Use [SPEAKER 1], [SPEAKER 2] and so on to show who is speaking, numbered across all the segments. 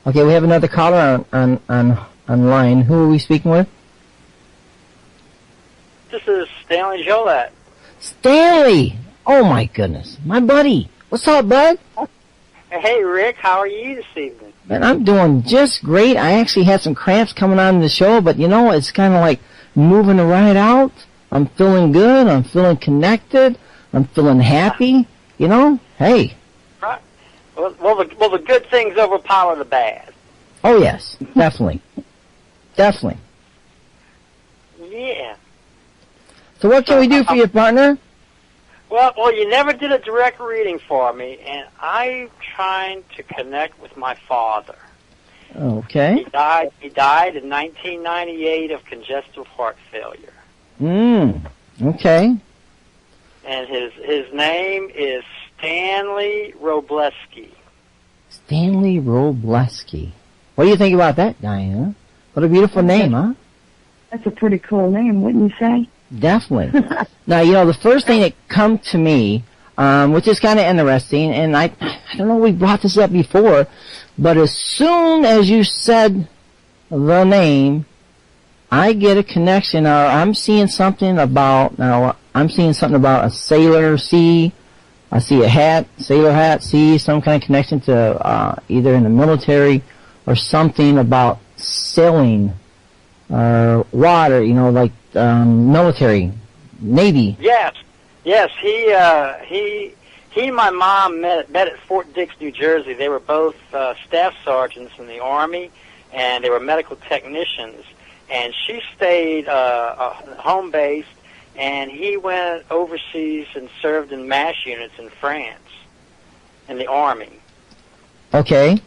[SPEAKER 1] Okay, we have another caller on line. Who are we speaking with?
[SPEAKER 2] This is Stanley Jolette.
[SPEAKER 1] Stanley! Oh my goodness. My buddy. What's up, bud?
[SPEAKER 2] Hey, Rick, how are you this evening?
[SPEAKER 1] Man, I'm doing just great. I actually had some cramps coming on in the show, but you know, it's kind of like moving right out. I'm feeling good. I'm feeling connected. I'm feeling happy. You know? Hey.
[SPEAKER 2] Right. Well, the good things overpower the bad.
[SPEAKER 1] Oh, yes. Definitely. Definitely.
[SPEAKER 2] Yeah.
[SPEAKER 1] So what can we do for you, partner?
[SPEAKER 2] Well, you never did a direct reading for me, and I'm trying to connect with my father.
[SPEAKER 1] Okay.
[SPEAKER 2] He died in 1998 of congestive heart failure.
[SPEAKER 1] Okay.
[SPEAKER 2] And his name is Stanley Wroblewski.
[SPEAKER 1] Stanley Wroblewski. What do you think about that, Diana? What a beautiful name, huh?
[SPEAKER 3] That's a pretty cool name, wouldn't you say?
[SPEAKER 1] Definitely. Now, you know, the first thing that come to me, which is kind of interesting, and I don't know if we brought this up before, but as soon as you said the name, I get a connection. I'm seeing something about a sailor sea. I see a hat, sailor hat, sea, some kind of connection to either in the military or something about sailing or water, you know, like military, Navy.
[SPEAKER 2] Yes. He and my mom met at Fort Dix, New Jersey. They were both staff sergeants in the Army, and they were medical technicians. And she stayed home based, and he went overseas and served in MASH units in France, in the Army.
[SPEAKER 1] Okay.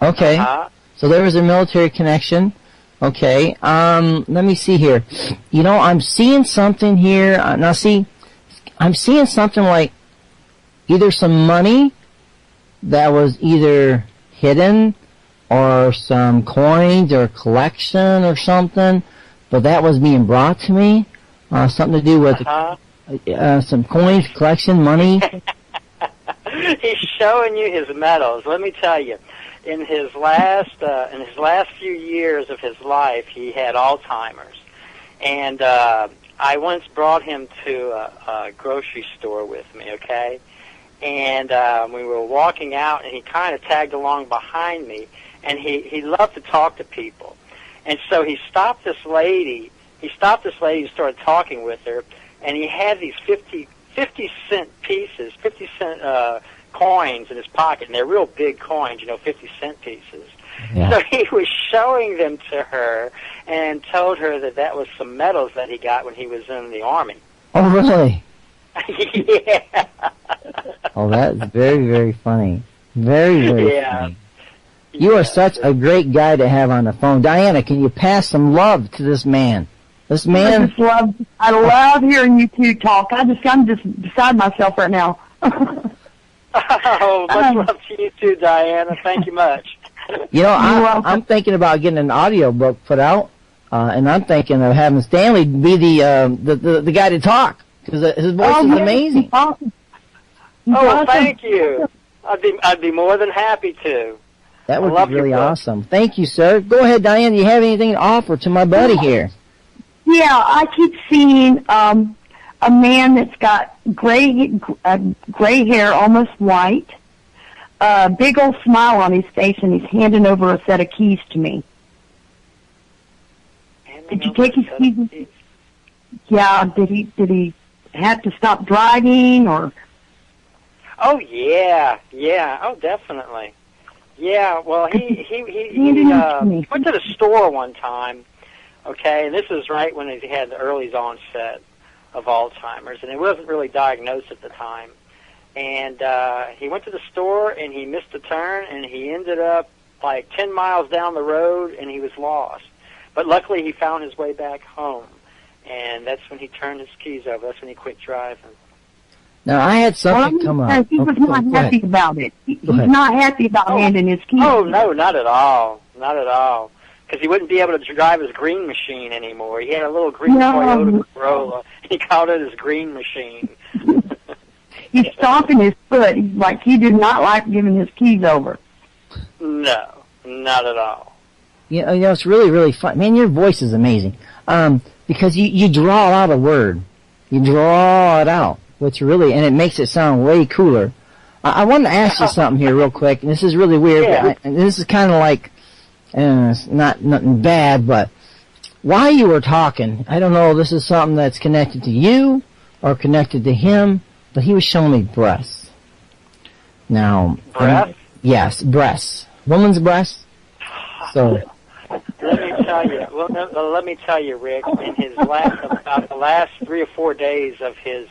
[SPEAKER 1] So there was a military connection. Okay, let me see here. You know, I'm seeing something here. Now, see, I'm seeing something like either some money that was either hidden or some coins or collection or something, but that was being brought to me. Something to do with some coins, collection, money.
[SPEAKER 2] He's showing you his medals. Let me tell you. In his last few years of his life, he had Alzheimer's, and I once brought him to a grocery store with me. Okay, and we were walking out, and he kind of tagged along behind me, and he loved to talk to people, and so he stopped this lady. He started talking with her, and he had these 50-cent pieces, 50-cent. Coins in his pocket, and they're real big coins, 50-cent pieces. Yeah. So he was showing them to her and told her that was some medals that he got when he was in the Army.
[SPEAKER 1] Oh, really?
[SPEAKER 2] Yeah.
[SPEAKER 1] Oh, that's very, very funny. Very, very funny. You are such a great guy to have on the phone. Diana, can you pass some love to this man? This man...
[SPEAKER 3] I love hearing you two talk. I'm just beside myself right now.
[SPEAKER 2] Oh, much love to you too, Diana. Thank you much.
[SPEAKER 1] You know, I'm thinking about getting an audio book put out, and I'm thinking of having Stanley be the guy to talk, because his voice is amazing.
[SPEAKER 3] Awesome.
[SPEAKER 2] Oh, thank you. I'd be more than happy to.
[SPEAKER 1] That would be really awesome. Thank you, sir. Go ahead, Diana. Do you have anything to offer to my buddy here?
[SPEAKER 3] Yeah, I keep seeing a man that's got gray hair, almost white, big old smile on his face, and he's handing over a set of keys to me. Did you take his keys? Yeah. Did he have to stop driving or?
[SPEAKER 2] Oh yeah. Oh, definitely. Yeah. Well, he went to the store one time. Okay, and this was right when he had the early onset of Alzheimer's, and it wasn't really diagnosed at the time. And he went to the store, and he missed a turn, and he ended up like 10 miles down the road, and he was lost. But luckily, he found his way back home, and that's when he turned his keys over. That's when he quit driving.
[SPEAKER 1] Now, I had something come up.
[SPEAKER 3] He was not happy about it. He's not happy about handing his keys.
[SPEAKER 2] Oh, no, not at all. Not at all. Because he wouldn't be able to drive his green machine anymore. He had a little green Toyota Corolla. He called it his green machine.
[SPEAKER 3] He's stomping his foot. He's like, he did not like giving his keys over.
[SPEAKER 2] No. Not at all.
[SPEAKER 1] You know, it's really, really fun. Man, your voice is amazing. Because you draw out a word. You draw it out. Which really, and it makes it sound way cooler. I want to ask you something here real quick, and this is really weird, and this is kind of like, it's not nothing bad, but while you were talking, I don't know if this is something that's connected to you or connected to him, but he was showing me breasts. Now,
[SPEAKER 2] Breasts?
[SPEAKER 1] Yes, breasts. Woman's breasts. So.
[SPEAKER 2] Let me tell you. Well, let me tell you, Rick. In his about the last 3 or 4 days of his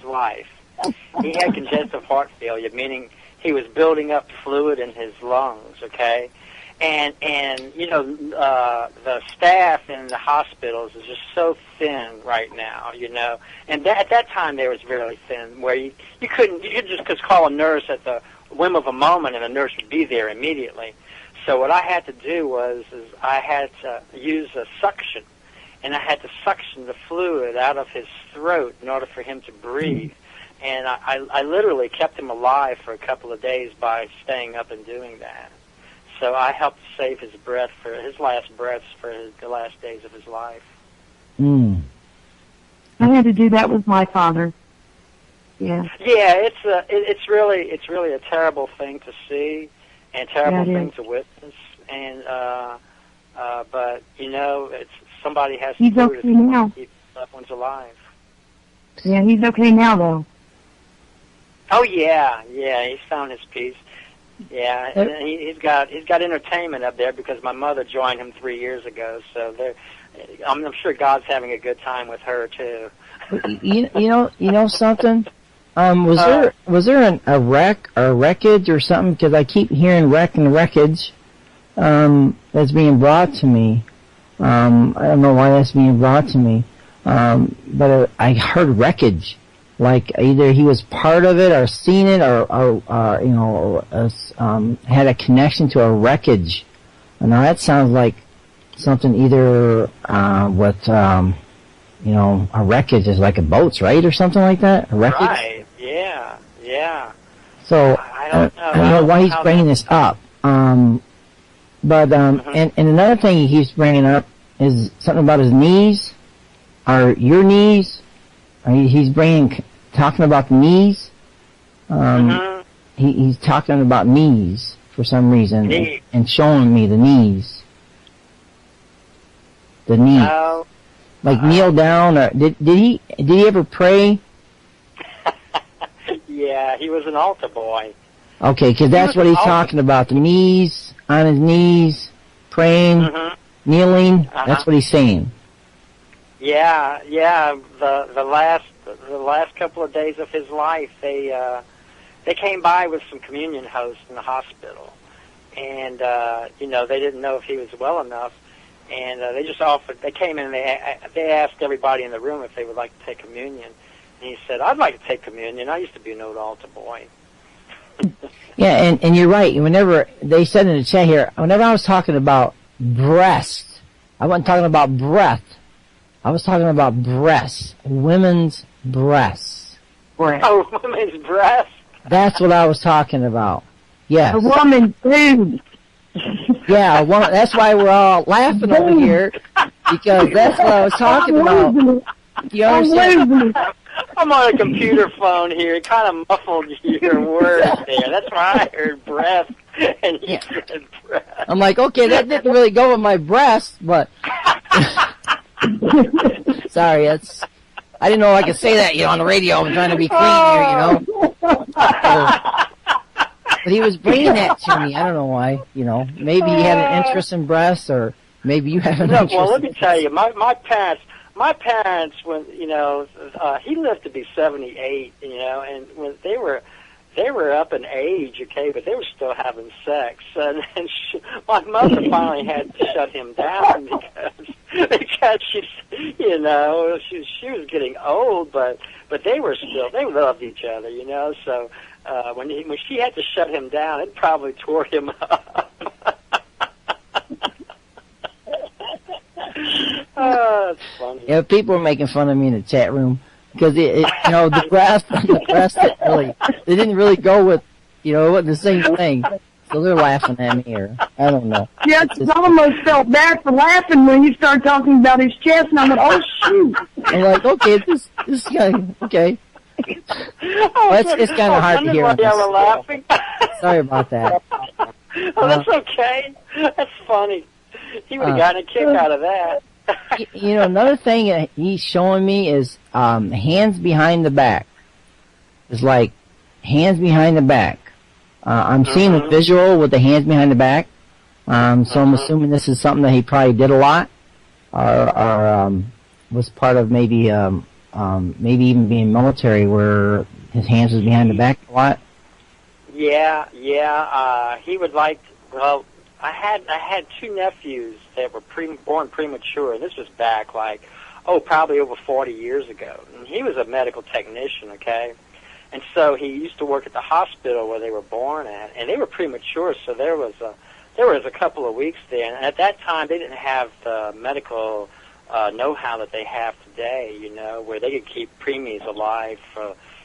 [SPEAKER 2] life, he had congestive heart failure, meaning he was building up fluid in his lungs. Okay, and you know the staff in the hospitals is just so thin right now. You know, and at that time they was very thin, where you could just call a nurse at the whim of a moment, and a nurse would be there immediately. So what I had to do is I had to use a suction, and I had to suction the fluid out of his throat in order for him to breathe. And I literally kept him alive for a couple of days by staying up and doing that. So I helped save his breath for his last breaths for the last days of his life.
[SPEAKER 1] Mm.
[SPEAKER 3] I had to do that with my father. Yeah.
[SPEAKER 2] Yeah, it's really a terrible thing to see. And terrible thing to witness, and but you know, it's somebody has to do it if you want to keep loved ones alive.
[SPEAKER 3] Yeah, he's okay now though.
[SPEAKER 2] Oh yeah, he's found his peace. Yeah, and he's got entertainment up there because my mother joined him 3 years ago. So I'm sure God's having a good time with her too.
[SPEAKER 1] You know something. Was there a wreck or a wreckage or something? Because I keep hearing wreck and wreckage that's being brought to me. I don't know why that's being brought to me, but I heard wreckage, like either he was part of it or seen it or you know had a connection to a wreckage. Now that sounds like something either with you know, a wreckage is like a boat's, right, or something like that. A wreckage.
[SPEAKER 2] Right. Yeah.
[SPEAKER 1] So
[SPEAKER 2] I don't
[SPEAKER 1] know why he's bringing this up. But and another thing he keeps bringing up is something about his knees, or your knees. He's talking about the knees. He's talking about knees for some reason, and showing me the knees. The knees. Like kneel down, or did he ever pray?
[SPEAKER 2] Yeah, he was an altar boy.
[SPEAKER 1] Okay, because that's what he's talking about. The knees, on his knees, praying, kneeling. That's what he's saying.
[SPEAKER 2] Yeah. The last couple of days of his life, they came by with some communion hosts in the hospital, and you know, they didn't know if he was well enough, and they just offered. They came in and they asked everybody in the room if they would like to take communion. And he said, "I'd like to take communion. I used to be an old altar boy."
[SPEAKER 1] Yeah, and you're right. Whenever they said in the chat here, whenever I was talking about breast, I wasn't talking about breath. I was talking about breasts, women's breasts.
[SPEAKER 2] Oh, women's breasts.
[SPEAKER 1] That's what I was talking about. Yes.
[SPEAKER 3] A woman's boobs.
[SPEAKER 1] Yeah, that's why we're all laughing over here, because that's what I was talking about. You understand?
[SPEAKER 2] I'm on a computer phone here. It kind of muffled your words there. That's why I heard breath, and you said breath.
[SPEAKER 1] I'm like, okay, that didn't really go with my breast, but sorry, I didn't know I could say that, on the radio. I'm trying to be clean here, But he was bringing that to me. I don't know why, Maybe he had an interest in breasts, or maybe you have an interest.
[SPEAKER 2] Well, let me tell you, my parents, when he lived to be 78, and when they were up in age, okay, but they were still having sex, and my mother finally had to shut him down because she was getting old, but they loved each other, So when she had to shut him down, it probably tore him up. Oh, that's funny.
[SPEAKER 1] Yeah, people were making fun of me in the chat room because the breast, they didn't really go with, the same thing. so they're laughing at me, or I don't know.
[SPEAKER 3] Yes, I almost felt bad for laughing when you started talking about his chest, and I went, "Oh shoot!"
[SPEAKER 1] I'm like, okay, this guy, okay. It's kind of hard to hear.
[SPEAKER 2] Why y'all were laughing.
[SPEAKER 1] Sorry about that.
[SPEAKER 2] Oh, that's okay. That's funny. He would have gotten a kick out of that.
[SPEAKER 1] You know, another thing he's showing me is hands behind the back. It's like hands behind the back. I'm seeing a visual with the hands behind the back. So I'm assuming this is something that he probably did a lot, or was part of maybe even being military, where his hands was behind the back a lot. Yeah.
[SPEAKER 2] He would like. Well, I had two nephews that were born premature. This was back probably over 40 years ago. And he was a medical technician, okay? And so he used to work at the hospital where they were born at, and they were premature, so there was a couple of weeks there. And at that time, they didn't have the medical know-how that they have today, you know, where they could keep preemies alive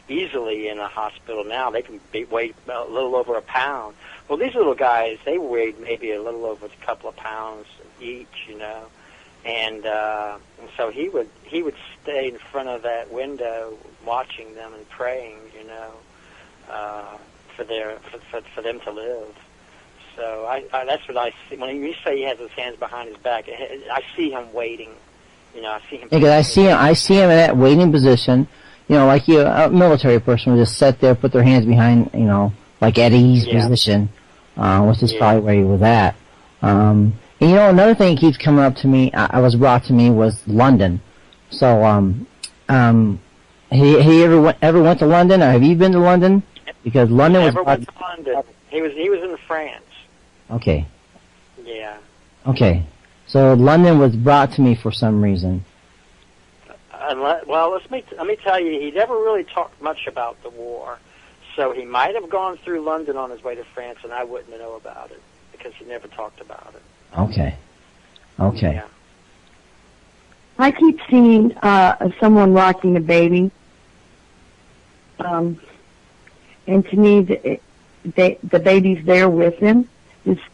[SPEAKER 2] easily in a hospital. Now they can weigh a little over a pound. Well, these little guys, they weighed maybe a little over a couple of pounds each, you know. And so he would stay in front of that window watching them and praying, you know, for them to live. So that's what I see. When you say he has his hands behind his back, I see him waiting. You know, I see him.
[SPEAKER 1] Because I see him in that waiting position. You know, like a military person would just sit there, put their hands behind, you know, like at ease position, which is probably where he was at. And you know, another thing that keeps coming up to me, I was brought to me, was London. So, he ever went to London, or have you been to London? Because London was.
[SPEAKER 2] Never went to London. He was in France.
[SPEAKER 1] Okay.
[SPEAKER 2] Yeah.
[SPEAKER 1] Okay. So London was brought to me for some reason.
[SPEAKER 2] Well, let me tell you, he never really talked much about the war. So he might have gone through London on his way to France, and I wouldn't know about it because he never talked about it.
[SPEAKER 1] Okay.
[SPEAKER 2] Yeah.
[SPEAKER 3] I keep seeing someone rocking a baby, and to me, the baby's there with him.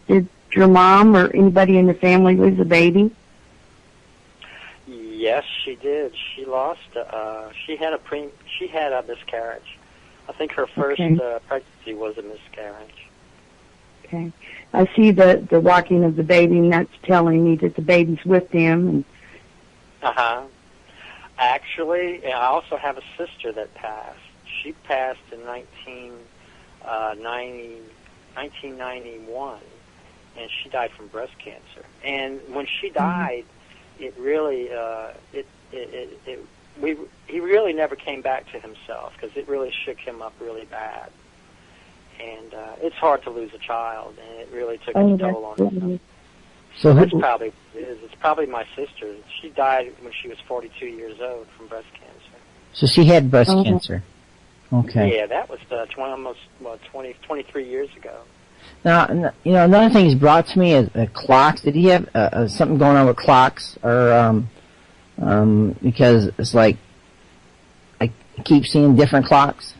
[SPEAKER 3] Did your mom or anybody in the family lose a baby?
[SPEAKER 2] Yes, she did. She lost. She had a miscarriage. I think her first pregnancy was a miscarriage.
[SPEAKER 3] Okay. I see the rocking of the baby, and that's telling me that the baby's with them. And
[SPEAKER 2] Actually, I also have a sister that passed. She passed in 1991, and she died from breast cancer. And when she died, it really, he really never came back to himself because it really shook him up really bad. And it's hard to lose a child, and it really took its toll on him.
[SPEAKER 1] So
[SPEAKER 2] that's probably what it is. It's probably my sister. She died when she was 42 years old from breast cancer.
[SPEAKER 1] So she had breast cancer. Okay.
[SPEAKER 2] Yeah, that was 23 years ago.
[SPEAKER 1] Now, you know, another thing he's brought to me is clocks. Did he have something going on with clocks, or because it's like I keep seeing different clocks.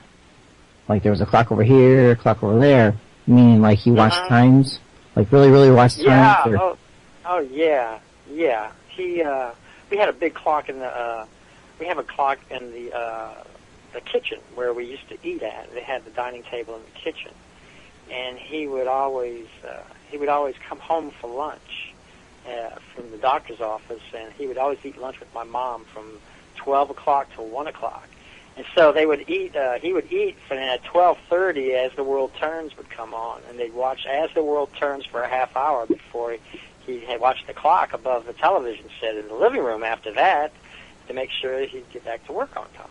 [SPEAKER 1] Like there was a clock over here, a clock over there. Meaning, like he watched times, like really watched times.
[SPEAKER 2] Or... Oh yeah. He we had a big clock in the we have a clock in the kitchen where we used to eat at. They had the dining table in the kitchen, and he would always come home for lunch from the doctor's office, and he would always eat lunch with my mom from 12 o'clock till 1 o'clock. And so they would eat. He would eat, and at 12:30, as the world turns would come on, and they'd watch as the world turns for a half hour before he had watched the clock above the television set in the living room. After that, to make sure he'd get back to work on time.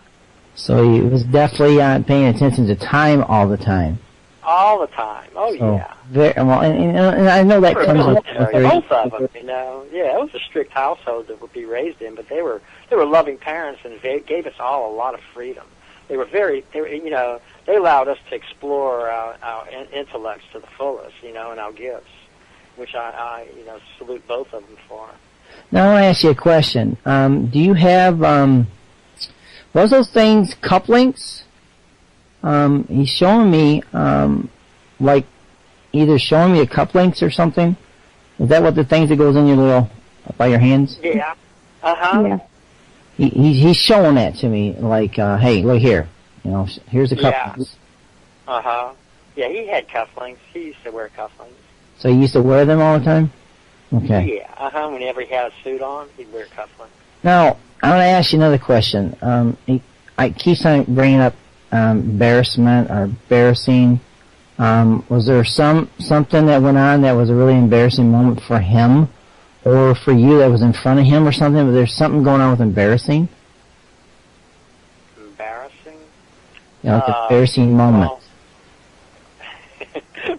[SPEAKER 1] So he was definitely paying attention to time all the time.
[SPEAKER 2] All the time. Oh yeah.
[SPEAKER 1] Very well, and I know that comes with
[SPEAKER 2] both of them. You know, yeah, it was a strict household that would be raised in, but they were loving parents, and they gave us all a lot of freedom. They allowed us to explore our intellects to the fullest, you know, and our gifts, which I salute both of them for.
[SPEAKER 1] Now I want to ask you a question. Do you have was those things cup links? He's showing me like either showing me a cufflinks or something? Is that what the things that goes in your little, by your hands?
[SPEAKER 2] Yeah. Uh-huh.
[SPEAKER 3] Yeah.
[SPEAKER 1] He's showing that to me, like, hey, look here. You know, here's the
[SPEAKER 2] Yeah.
[SPEAKER 1] cufflinks.
[SPEAKER 2] Uh-huh. Yeah, he had cufflinks. He used to wear cufflinks.
[SPEAKER 1] So you used to wear them all the time? Okay.
[SPEAKER 2] Yeah, uh-huh. Whenever he had a suit on, he'd wear cufflinks.
[SPEAKER 1] Now, I want to ask you another question. I keep bringing up embarrassment or embarrassing. Was there something that went on that was a really embarrassing moment for him or for you that was in front of him or something? Was there something going on with embarrassing?
[SPEAKER 2] Embarrassing?
[SPEAKER 1] Like embarrassing moment.
[SPEAKER 2] Well,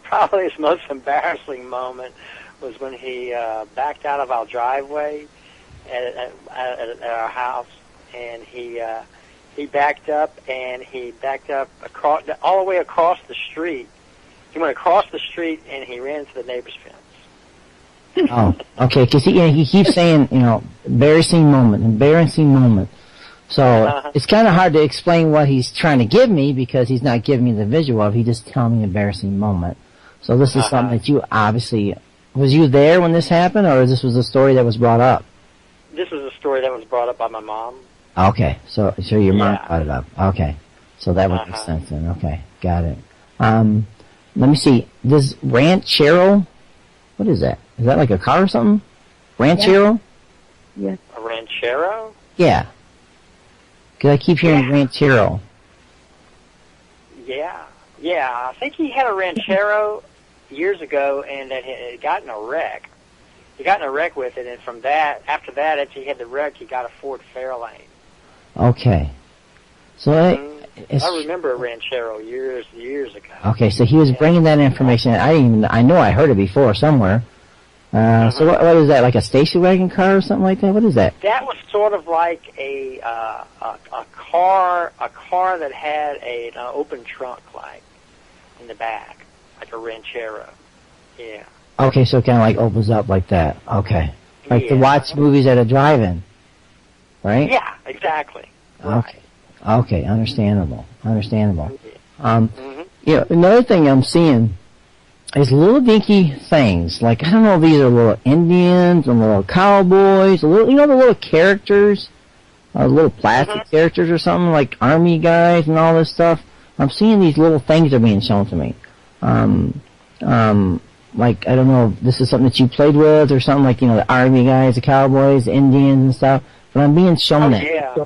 [SPEAKER 2] probably his most embarrassing moment was when he backed out of our driveway at our house, and he backed up across all the way across the street. He went across the street and he ran into the neighbor's fence.
[SPEAKER 1] Oh, okay. Because he keeps saying, embarrassing moment. So it's kind of hard to explain what he's trying to give me because he's not giving me the visual of. He just telling me embarrassing moment. So this is something that you obviously was you there when this happened, or this was a story that was brought up?
[SPEAKER 2] This was a story that was brought up by my mom.
[SPEAKER 1] Okay, so your mom brought it up. Okay, so that would make sense then. Okay, got it. Let me see. This ranchero, what is that? Is that like a car or something? Ranchero?
[SPEAKER 3] Yes.
[SPEAKER 2] A ranchero?
[SPEAKER 1] Yeah. Because I keep hearing ranchero.
[SPEAKER 2] Yeah. I think he had a ranchero years ago, and that had gotten in a wreck. He got in a wreck with it, and after that, after he had the wreck, he got a Ford Fairlane.
[SPEAKER 1] Okay. So
[SPEAKER 2] I remember a ranchero years ago.
[SPEAKER 1] Okay, so he was bringing that information. I know I heard it before somewhere. So what is that? Like a station wagon car or something like that? What is that?
[SPEAKER 2] That was sort of like a car that had an open trunk, like in the back, like a ranchero. Yeah.
[SPEAKER 1] Okay, so it kind of like opens up like that. Okay. Like to watch movies at a drive-in, right?
[SPEAKER 2] Yeah, exactly. Right.
[SPEAKER 1] Okay, understandable. Another thing I'm seeing is little dinky things. Like, I don't know if these are little Indians or little cowboys, the little characters, little plastic characters or something, like army guys and all this stuff. I'm seeing these little things are being shown to me. Like, I don't know if this is something that you played with or something, like, the army guys, the cowboys, the Indians and stuff, but I'm being shown that.
[SPEAKER 2] Yeah.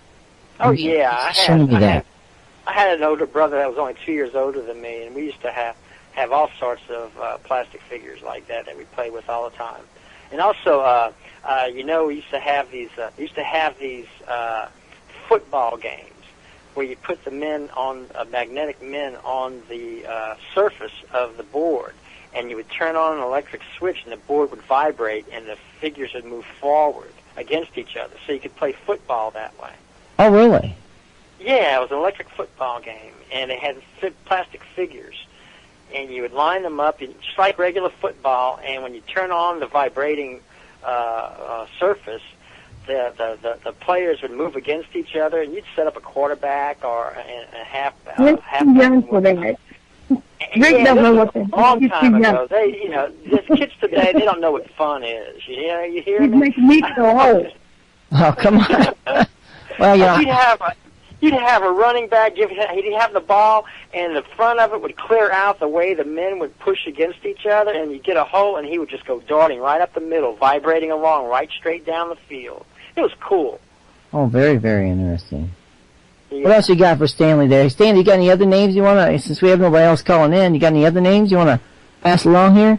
[SPEAKER 2] I had an older brother that was only 2 years older than me, and we used to have all sorts of plastic figures like that we played with all the time. And also, we used to have these football games where you put the magnetic men on the surface of the board, and you would turn on an electric switch, and the board would vibrate, and the figures would move forward against each other, so you could play football that way.
[SPEAKER 1] Oh, really?
[SPEAKER 2] Yeah, it was an electric football game, and it had plastic figures, and you would line them up just like regular football, and when you turn on the vibrating surface, the players would move against each other, and you'd set up a quarterback or a halfback.
[SPEAKER 3] Rick doesn't know what
[SPEAKER 2] a long time ago. These kids today, they don't know what fun is. You hear me?
[SPEAKER 3] He's making me so old.
[SPEAKER 1] Oh, come on. Well,
[SPEAKER 2] you'd have a running back. He'd have the ball, and the front of it would clear out the way the men would push against each other, and you'd get a hole, and he would just go darting right up the middle, vibrating along right straight down the field. It was cool.
[SPEAKER 1] Oh, very, very interesting.
[SPEAKER 2] Yeah.
[SPEAKER 1] What else you got for Stanley there? Stanley, you got any other names you want to, since we have nobody else calling in, you got any other names you want to pass along here?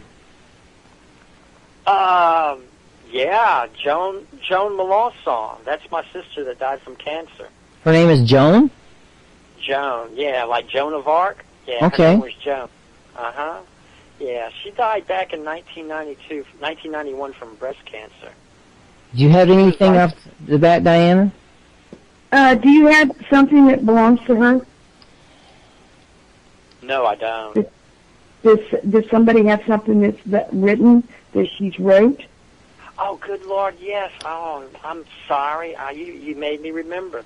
[SPEAKER 2] Yeah, Joan Melanson. That's my sister that died from cancer.
[SPEAKER 1] Her name is Joan?
[SPEAKER 2] Joan, yeah, like Joan of Arc. Yeah,
[SPEAKER 1] okay.
[SPEAKER 2] Her name was Joan. Yeah, she died back in 1991 from breast cancer.
[SPEAKER 1] Do you have anything off the bat, Diana?
[SPEAKER 3] Do you have something that belongs to her?
[SPEAKER 2] No, I don't.
[SPEAKER 3] Does somebody have something that's written that she's wrote?
[SPEAKER 2] Oh, good Lord, yes. Oh, I'm sorry. You made me remember.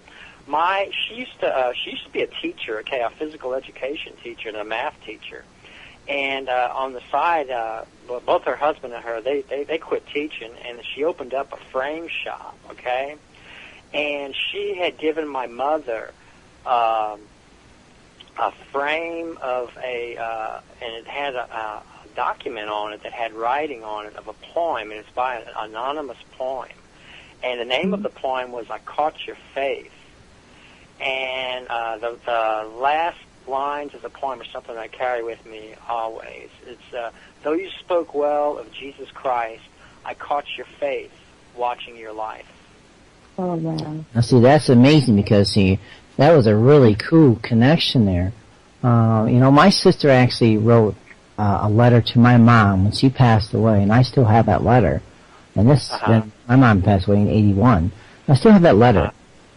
[SPEAKER 2] She used to be a teacher, a physical education teacher and a math teacher, And on the side, well, both her husband and her, they quit teaching, and she opened up a frame shop, okay? And she had given my mother a frame of and it had a document on it that had writing on it of a poem, and it's by an anonymous poem. And the name of the poem was "I Caught Your Faith." And the last lines of the poem are something I carry with me always. It's, though you spoke well of Jesus Christ, I caught your faith watching your life.
[SPEAKER 3] Oh, wow.
[SPEAKER 1] Now, see, that's amazing because, see, that was a really cool connection there. You know, my sister actually wrote a letter to my mom when she passed away, and I still have that letter. And this, my mom passed away in 81. I still have that letter.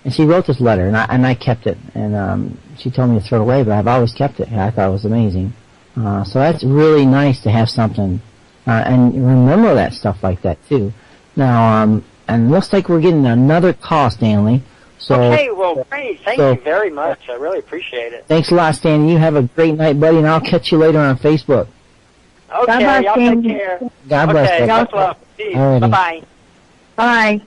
[SPEAKER 1] And she wrote this letter, and I kept it. And she told me to throw it away, but I've always kept it. I thought it was amazing. So that's really nice to have something, and remember that stuff like that too. Now, and looks like we're getting another call, Stanley. So,
[SPEAKER 2] okay, well, great. Thank you very much. I really appreciate it.
[SPEAKER 1] Thanks a lot, Stanley. You have a great night, buddy, and I'll catch you later on Facebook.
[SPEAKER 2] Okay, y'all take care.
[SPEAKER 1] God bless.
[SPEAKER 2] Okay, God bless. Bye-bye.
[SPEAKER 3] Bye.